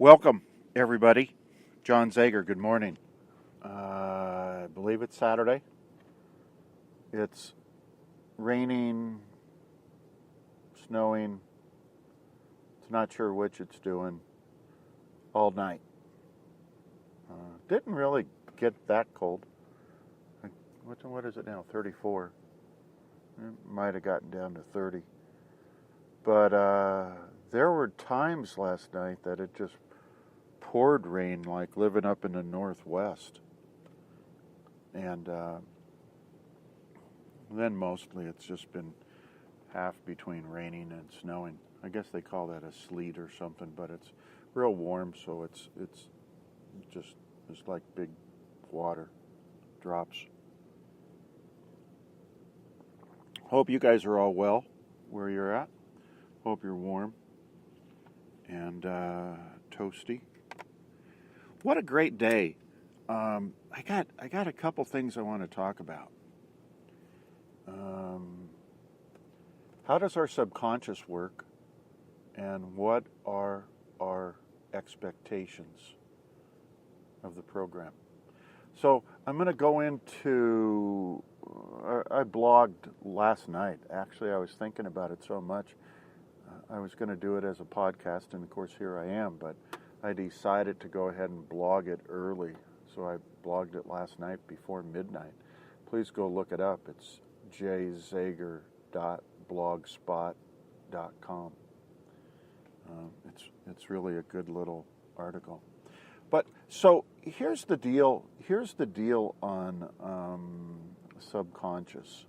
Welcome, everybody. John Zager, good morning. I believe it's Saturday. It's raining, snowing. It's not sure which it's doing all night. Didn't really get that cold. What is it now? 34. It might have gotten down to 30. But there were times last night that it just poured rain, like living up in the Northwest. And then mostly it's just been half between raining and snowing. I guess they call that a sleet or something, but it's real warm, so it's like big water drops. Hope you guys are all well where you're at. Hope you're warm and toasty. What a great day. I got a couple things I want to talk about. How does our subconscious work, and what are our expectations of the program? So I'm going to go into, I blogged last night. Actually, I was thinking about it so much. I was going to do it as a podcast, and of course here I am, but I decided to go ahead and blog it early. So I blogged it last night before midnight. Please go look it up. It's jzager.blogspot.com. It's really a good little article. But so here's the deal. Here's the deal on subconscious.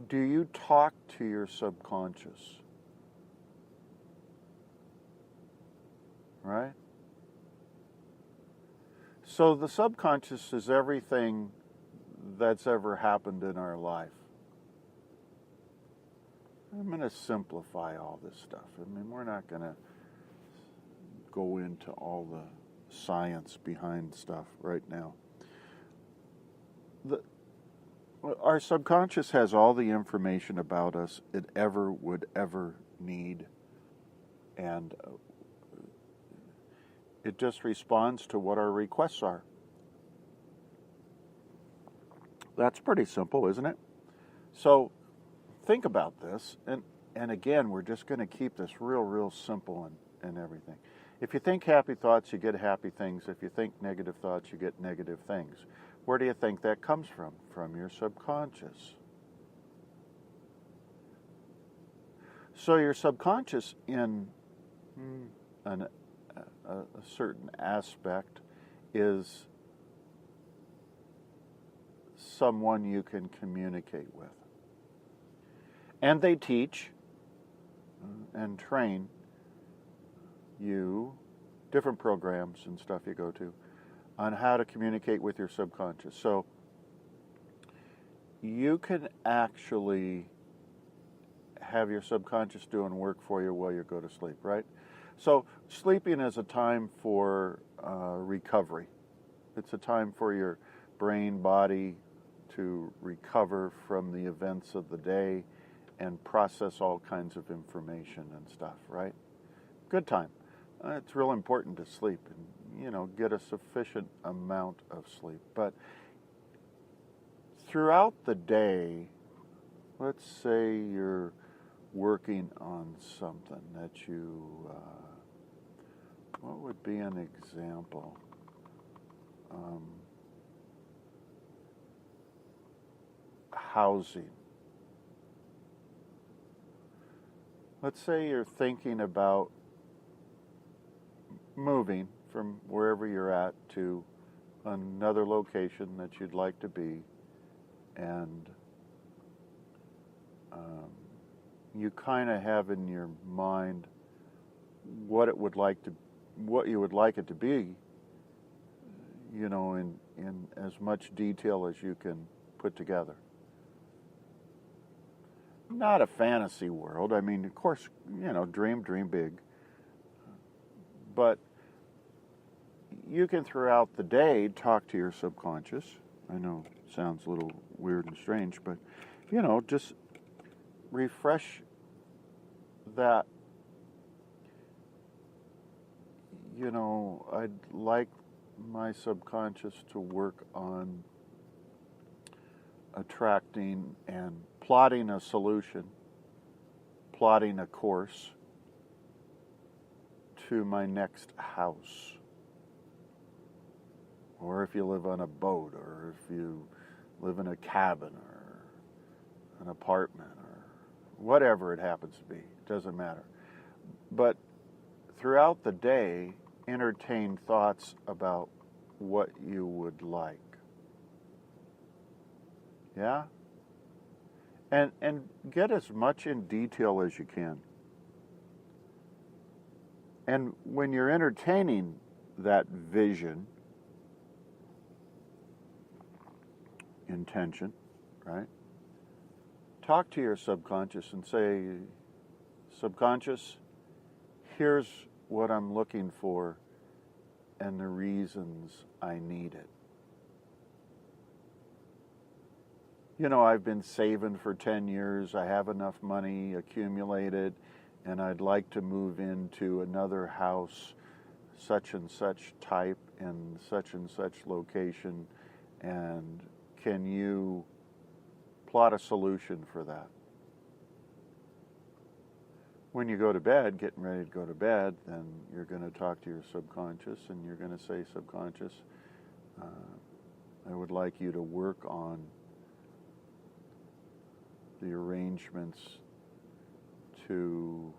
Do you talk to your subconscious? Right? So the subconscious is everything that's ever happened in our life. I'm going to simplify all this stuff. I mean, we're not going to go into all the science behind stuff right now. Our subconscious has all the information about us it ever would ever need, and it just responds to what our requests are. That's pretty simple, isn't it? So think about this, and again, we're just going to keep this real simple and everything. If you think happy thoughts, you get happy things. If you think negative thoughts, you get negative things. Where do you think that comes from? From your subconscious. So your subconscious, in a certain aspect, is someone you can communicate with. And they teach and train you, different programs and stuff you go to, on how to communicate with your subconscious. So you can actually have your subconscious doing work for you while you go to sleep, right? So sleeping is a time for recovery. It's a time for your brain, body to recover from the events of the day and process all kinds of information and stuff, right? Good time. It's real important to sleep and, get a sufficient amount of sleep. But throughout the day, let's say you're working on something that you, what would be an example? Housing. Let's say you're thinking about moving from wherever you're at to another location that you'd like to be, and you kind of have in your mind what you would like it to be, in as much detail as you can put together. Not a fantasy world. I mean, of course, dream big. But you can, throughout the day, talk to your subconscious. I know it sounds a little weird and strange, but, just refresh that I'd like my subconscious to work on attracting and plotting a solution, plotting a course to my next house. Or if you live on a boat, or if you live in a cabin, or an apartment, or whatever it happens to be, it doesn't matter. But throughout the day, entertain thoughts about what you would like. Yeah? And get as much in detail as you can. And when you're entertaining that vision, intention, right? Talk to your subconscious and say, subconscious, here's what I'm looking for and the reasons I need it. I've been saving for 10 years. I have enough money accumulated, and I'd like to move into another house, such and such type, in such and such location, and can you plot a solution for that? When you go to bed, getting ready to go to bed, then you're going to talk to your subconscious, and you're going to say, subconscious, I would like you to work on the arrangements to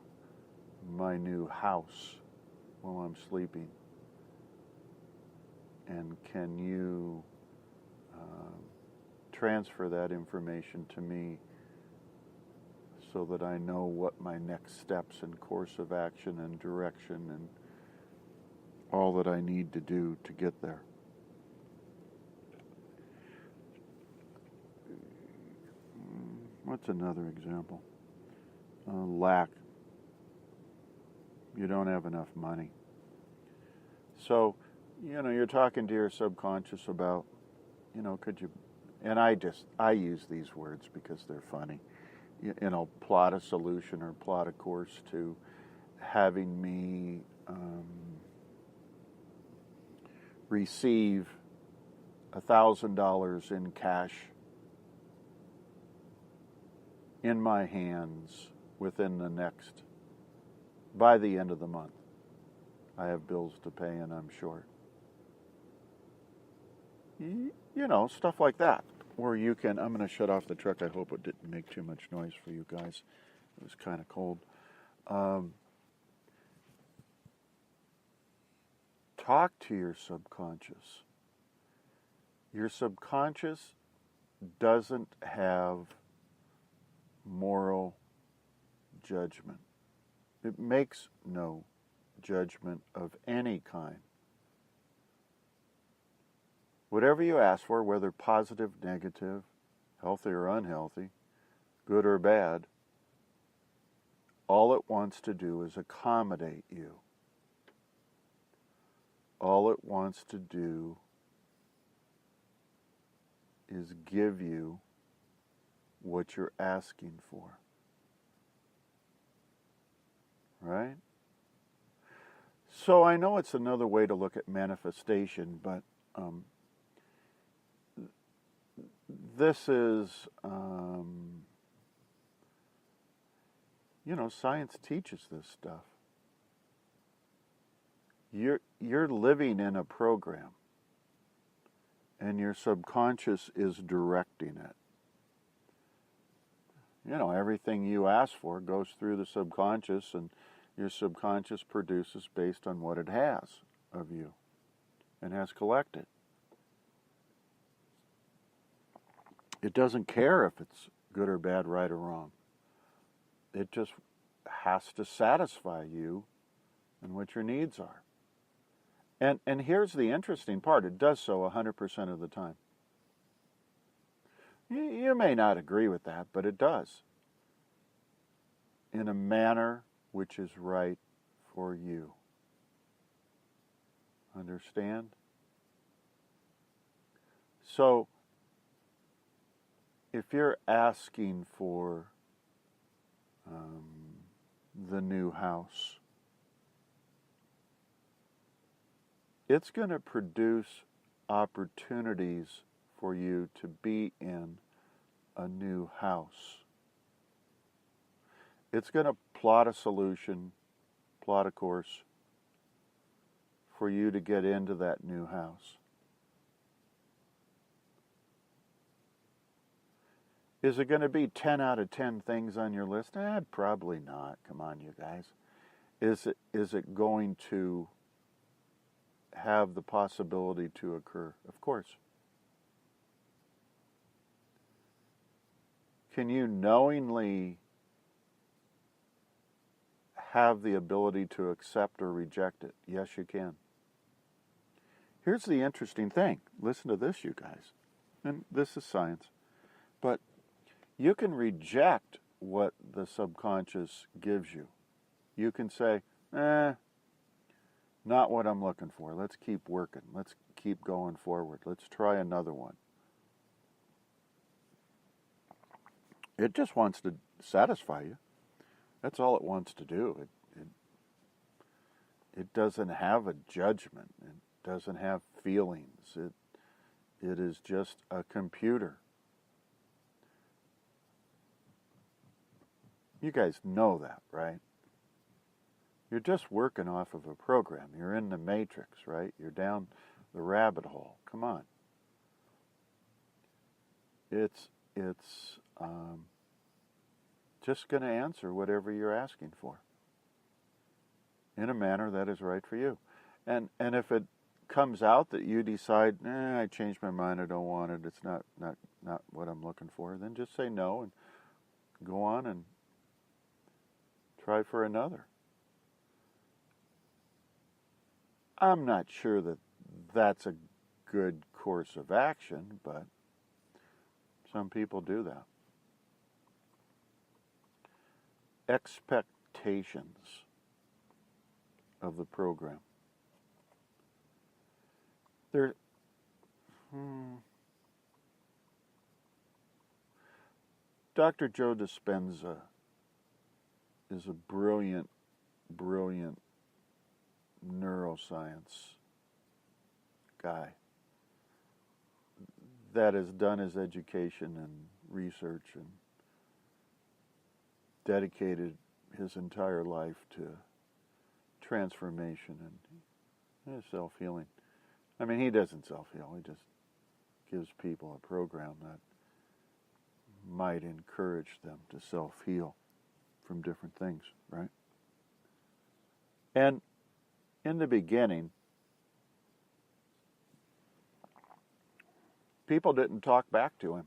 my new house while I'm sleeping. And can you transfer that information to me so that I know what my next steps and course of action and direction and all that I need to do to get there? What's another example? Lack. You don't have enough money. So, you're talking to your subconscious about, could you, and I use these words because they're funny, plot a solution or plot a course to having me receive $1,000 in cash in my hands by the end of the month. I have bills to pay and I'm short. Stuff like that. Or you can, I'm going to shut off the truck. I hope it didn't make too much noise for you guys. It was kind of cold. Talk to your subconscious. Your subconscious doesn't have moral judgment. It makes no judgment of any kind. Whatever you ask for, whether positive, negative, healthy or unhealthy, good or bad, all it wants to do is accommodate you. All it wants to do is give you what you're asking for. Right? So I know it's another way to look at manifestation, but this is, science teaches this stuff. You're living in a program, and your subconscious is directing it. Everything you ask for goes through the subconscious, and your subconscious produces based on what it has of you and has collected. It doesn't care if it's good or bad, right or wrong. It just has to satisfy you and what your needs are. And here's the interesting part. It does so 100% of the time. You may not agree with that, but it does. In a manner which is right for you. Understand? So, if you're asking for the new house, it's going to produce opportunities for you to be in a new house. It's going to plot a solution, plot a course for you to get into that new house. Is it going to be 10 out of 10 things on your list? Probably not. Come on, you guys. Is it going to have the possibility to occur? Of course. Can you knowingly have the ability to accept or reject it? Yes, you can. Here's the interesting thing. Listen to this, you guys. And this is science. But you can reject what the subconscious gives you. You can say, not what I'm looking for. Let's keep working. Let's keep going forward. Let's try another one. It just wants to satisfy you. That's all it wants to do. It doesn't have a judgment. It doesn't have feelings. It is just a computer. You guys know that, right? You're just working off of a program. You're in the matrix, right? You're down the rabbit hole. Come on. It's just going to answer whatever you're asking for in a manner that is right for you. And if it comes out that you decide, I changed my mind, I don't want it, it's not what I'm looking for, then just say no and go on and try for another. I'm not sure that that's a good course of action, but some people do that. Expectations of the program. Dr. Joe Dispenza is a brilliant neuroscience guy that has done his education and research and dedicated his entire life to transformation and self-healing. I mean, he doesn't self-heal. He just gives people a program that might encourage them to self-heal from different things, right? And in the beginning, people didn't talk back to him.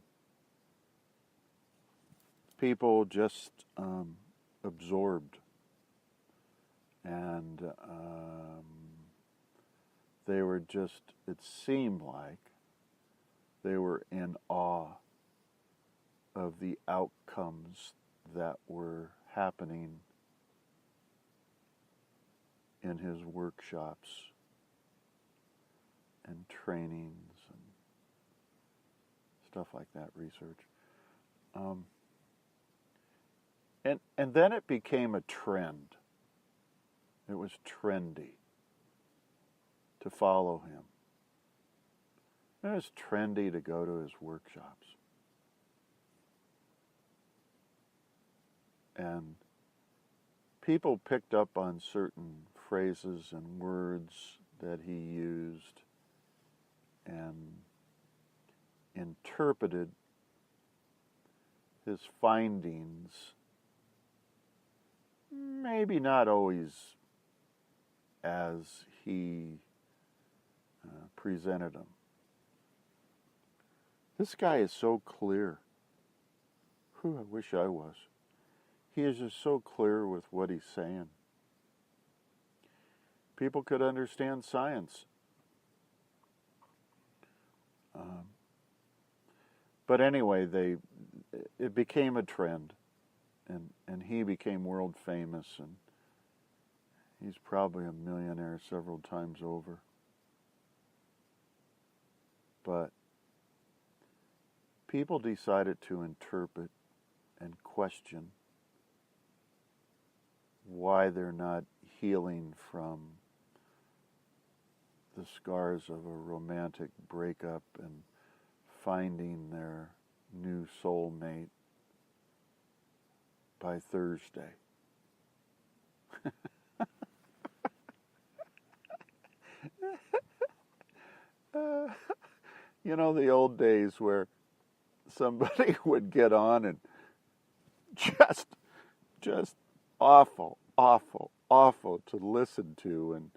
People just absorbed, and they were just, it seemed like they were in awe of the outcomes that were happening in his workshops and trainings and stuff like that, research. And then it became a trend. It was trendy to follow him. It was trendy to go to his workshops. And people picked up on certain phrases and words that he used and interpreted his findings, maybe not always as he presented them. This guy is so clear. I wish I was. He is just so clear with what he's saying. People could understand science. But anyway, it became a trend, and he became world famous, and he's probably a millionaire several times over. But people decided to interpret and question why they're not healing from the scars of a romantic breakup and finding their new soulmate by Thursday. You know, the old days where somebody would get on and just awful, awful, awful to listen to, and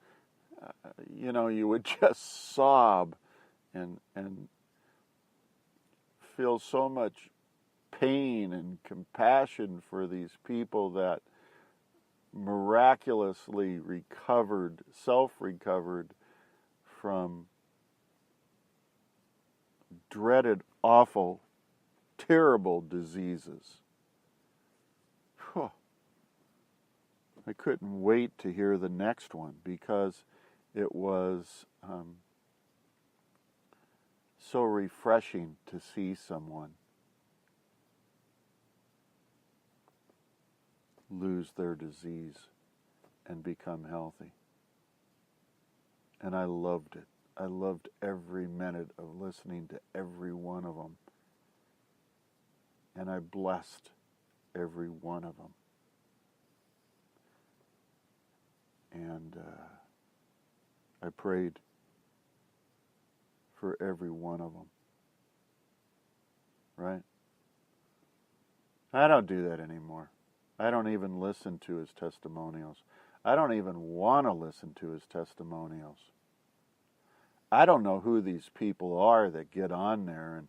you know, you would just sob and feel so much pain and compassion for these people that miraculously self-recovered from dreaded, awful, terrible diseases. Whew. I couldn't wait to hear the next one because it was so refreshing to see someone lose their disease and become healthy. And I loved it. I loved every minute of listening to every one of them. And I blessed every one of them. And I prayed for every one of them. Right? I don't do that anymore. I don't even listen to his testimonials. I don't even want to listen to his testimonials. I don't know who these people are that get on there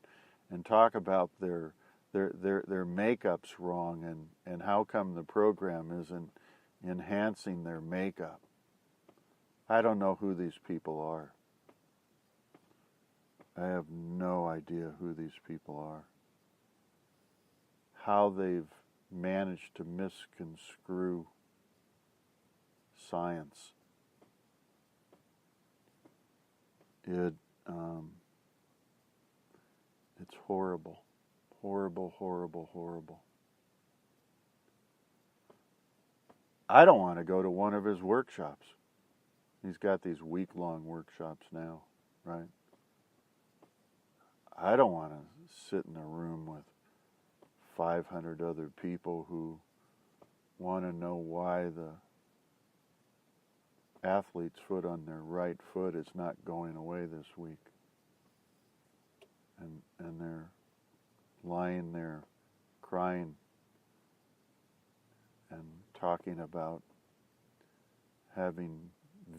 and talk about their makeup's wrong and how come the program isn't enhancing their makeup. I don't know who these people are. I have no idea who these people are. How they've managed to misconstrue science. It's horrible. Horrible, horrible, horrible. I don't want to go to one of his workshops. He's got these week-long workshops now, right? I don't want to sit in a room with 500 other people who want to know why the athlete's foot on their right foot is not going away this week. And they're lying there crying and talking about having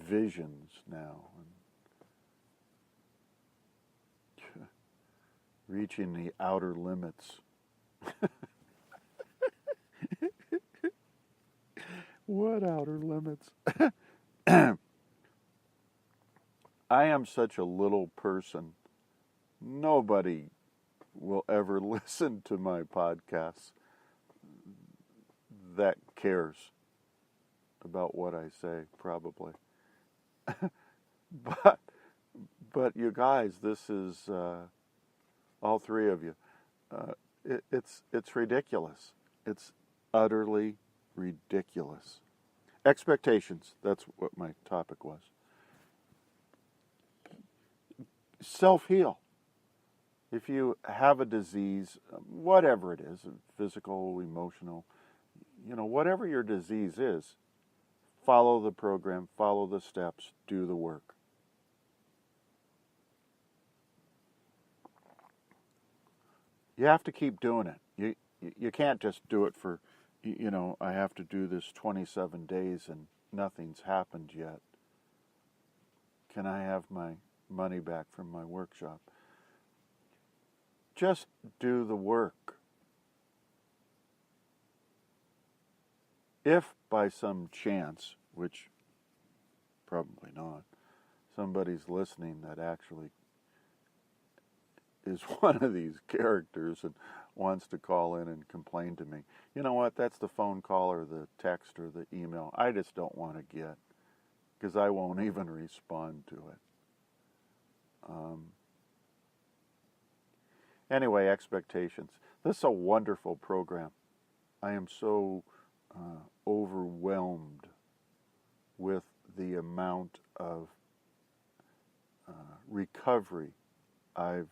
visions now and reaching the outer limits. What outer limits? I am such a little person. Nobody will ever listen to my podcasts that cares about what I say, probably. But you guys, this is all three of you. It's ridiculous. It's utterly ridiculous. Expectations. That's what my topic was. Self-heal. If you have a disease, whatever it is, physical, emotional, whatever your disease is, follow the program, follow the steps, do the work. You have to keep doing it. You can't just do it for, I have to do this 27 days and nothing's happened yet. Can I have my money back from my workshop? Just do the work. If by some chance, which probably not, somebody's listening that actually is one of these characters and wants to call in and complain to me, you know what, that's the phone call or the text or the email I just don't want to get, because I won't even respond to it. Anyway, expectations. This is a wonderful program. I am so overwhelmed with the amount of recovery I've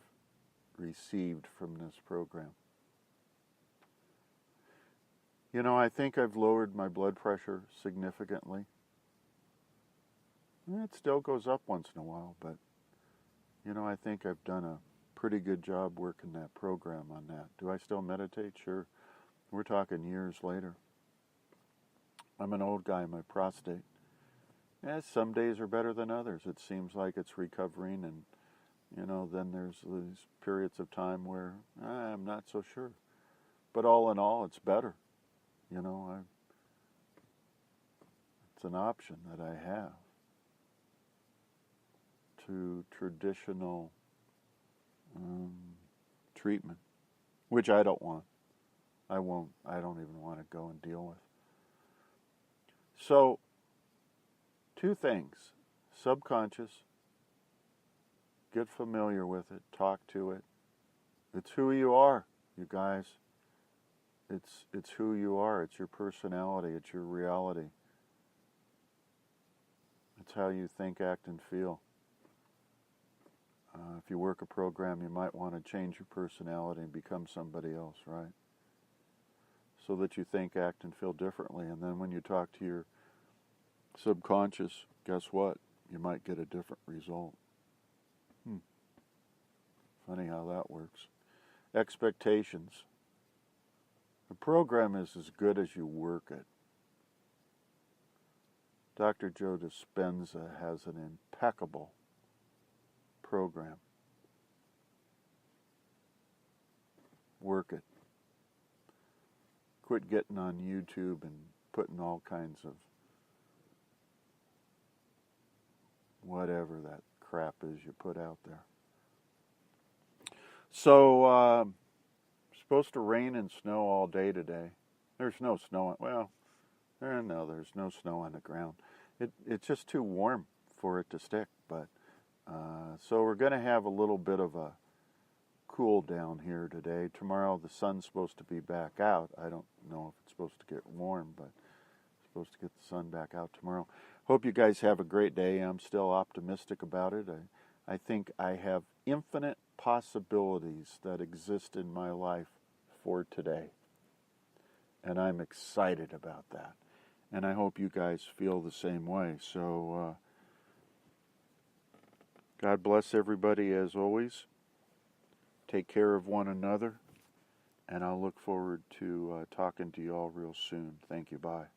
received from this program. You know, I think I've lowered my blood pressure significantly. It still goes up once in a while, but, you know, I think I've done a pretty good job working that program on that. Do I still meditate? Sure. We're talking years later. I'm an old guy, my prostate. Yeah, some days are better than others. It seems like it's recovering, and, you know, then there's these periods of time where I'm not so sure. But all in all, it's better. You know, it's an option that I have to traditional treatment, which I don't want. I won't. I don't even want to go and deal with. So, two things. Subconscious, get familiar with it, talk to it. It's who you are, you guys. It's who you are. It's your personality. It's your reality. It's how you think, act, and feel. If you work a program, you might want to change your personality and become somebody else, right? So that you think, act, and feel differently. And then when you talk to your subconscious, guess what? You might get a different result. Funny how that works. Expectations. The program is as good as you work it. Dr. Joe Dispenza has an impeccable program. Work it. Quit getting on YouTube and putting all kinds of whatever that crap is you put out there. So, supposed to rain and snow all day today. There's no snow. Well, no, there's no snow on the ground. It's just too warm for it to stick. But so we're going to have a little bit of a cool down here today. Tomorrow the sun's supposed to be back out. I don't know if it's supposed to get warm, but it's supposed to get the sun back out tomorrow. Hope you guys have a great day. I'm still optimistic about it. I think I have infinite possibilities that exist in my life for today. And I'm excited about that. And I hope you guys feel the same way. So, God bless everybody as always. Take care of one another. And I'll look forward to talking to you all real soon. Thank you. Bye.